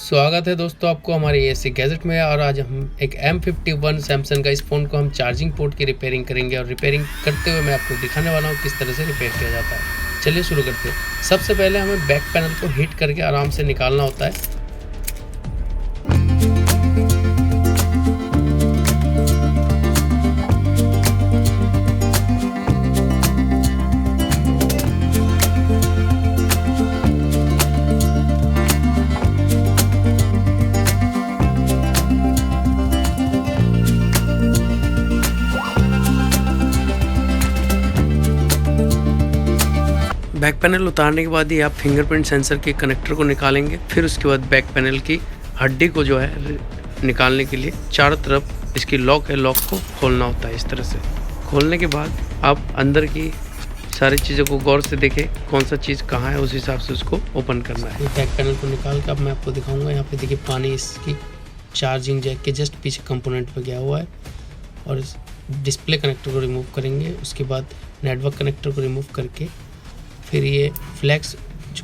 स्वागत है दोस्तों आपको हमारे एएससी गैजेट में। और आज हम एक M51 सैमसंग का इस फ़ोन को हम चार्जिंग पोर्ट की रिपेयरिंग करेंगे और रिपेयरिंग करते हुए मैं आपको दिखाने वाला हूँ किस तरह से रिपेयर किया जाता है। चलिए शुरू करते हैं। सबसे पहले हमें बैक पैनल को हीट करके आराम से निकालना होता है। बैक पैनल उतारने के बाद ही आप फिंगरप्रिंट सेंसर के कनेक्टर को निकालेंगे। फिर उसके बाद बैक पैनल की हड्डी को जो है निकालने के लिए चारों तरफ इसकी लॉक है, लॉक को खोलना होता है। इस तरह से खोलने के बाद आप अंदर की सारी चीज़ों को गौर से देखें, कौन सा चीज़ कहाँ है, उस हिसाब से उसको ओपन करना है। बैक पैनल को निकाल कर अब मैं आपको दिखाऊँगा। यहाँ पर देखिए पानी इसकी चार्जिंग जैक के जस्ट पीछे कंपोनेंट पर गया हुआ है। और इस डिस्प्ले कनेक्टर को रिमूव करेंगे। उसके बाद नेटवर्क कनेक्टर को रिमूव करके फिर ये फ्लैक्स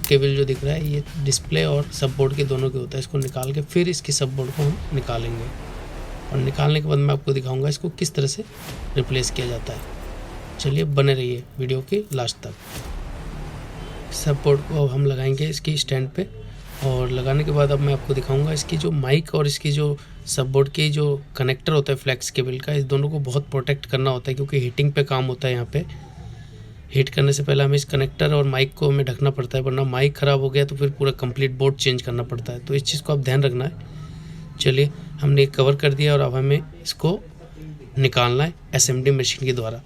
केबल जो दिख रहा है ये डिस्प्ले और सबबोर्ड के दोनों के होता है। इसको निकाल के फिर इसकी सबबोर्ड को हम निकालेंगे और निकालने के बाद मैं आपको दिखाऊंगा इसको किस तरह से रिप्लेस किया जाता है। चलिए बने रहिए वीडियो के लास्ट तक। सबबोर्ड को हम लगाएंगे इसकी स्टैंड पे और लगाने के बाद अब मैं आपको दिखाऊंगा इसकी जो माइक और इसकी जो सबबोर्ड की जो कनेक्टर होता है फ्लैक्स केबल का, इस दोनों को बहुत प्रोटेक्ट करना होता है क्योंकि हीटिंग पे काम होता है। यहाँ पे हीट करने से पहले हमें इस कनेक्टर और माइक को हमें ढकना पड़ता है, वरना माइक ख़राब हो गया तो फिर पूरा कंप्लीट बोर्ड चेंज करना पड़ता है। तो इस चीज़ को आप ध्यान रखना है। चलिए हमने कवर कर दिया और अब हमें इसको निकालना है एसएमडी मशीन के द्वारा।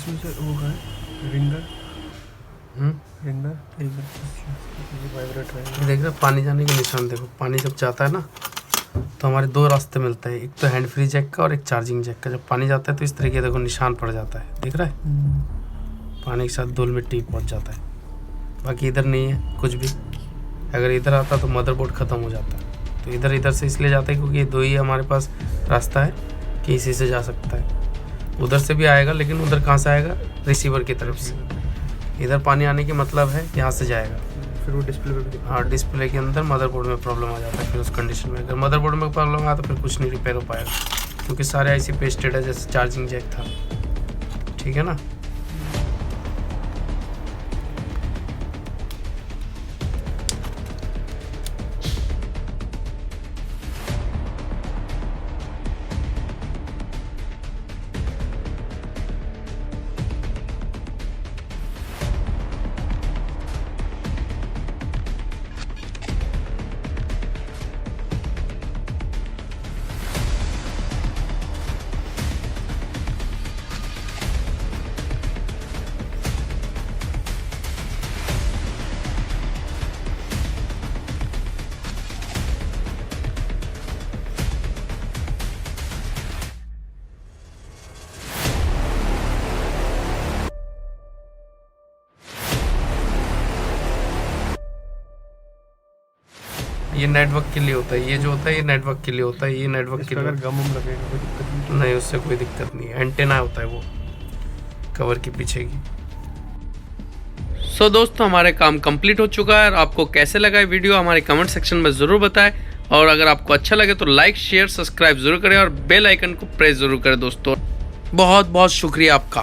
इसमें से वो है रिंगर रिंगर वाइब्रेटर है। ये देख रहे हो पानी जाने के निशान, देखो पानी जब जाता है ना तो हमारे दो रास्ते मिलते हैं, एक तो हैंड फ्री जैक का और एक चार्जिंग जैक का। जब पानी जाता है तो इस तरीके देखो निशान पड़ जाता है, दिख रहा है, पानी के साथ धूल मिट्टी पहुंच जाता है। बाकी इधर नहीं है कुछ भी, अगर इधर आता तो मदरबोर्ड ख़त्म हो जाता है। तो इधर से इसलिए जाता है क्योंकि ये दो ही हमारे पास रास्ता है कि इसी से जा सकता है। उधर से भी आएगा लेकिन उधर कहाँ से आएगा, रिसीवर की तरफ से। इधर पानी आने की मतलब है यहाँ से जाएगा, फिर वो डिस्प्ले पे भी हाँ डिस्प्ले के अंदर मदरबोर्ड में प्रॉब्लम आ जाता है। फिर उस कंडीशन में अगर मदरबोर्ड में प्रॉब्लम आया तो फिर कुछ नहीं रिपेयर हो पाएगा, क्योंकि सारे ऐसी पेस्टेड है जैसे चार्जिंग जैक था, ठीक है ना। ये नेटवर्क के लिए होता है, ये जो होता है ये नेटवर्क के लिए होता है, ये नेटवर्क के लिए। अगर गम लगेगा कोई दिक्कत नहीं, उससे कोई दिक्कत नहीं है। एंटेना होता है वो कवर के पीछे की। सो दोस्तों हमारे काम कंप्लीट हो चुका है, और आपको कैसे लगा ये वीडियो हमारे कमेंट सेक्शन में ज़रूर बताएं। और अगर आपको अच्छा लगे तो लाइक शेयर सब्सक्राइब जरूर करें और बेल आइकन को प्रेस जरूर करें। दोस्तों बहुत बहुत शुक्रिया आपका।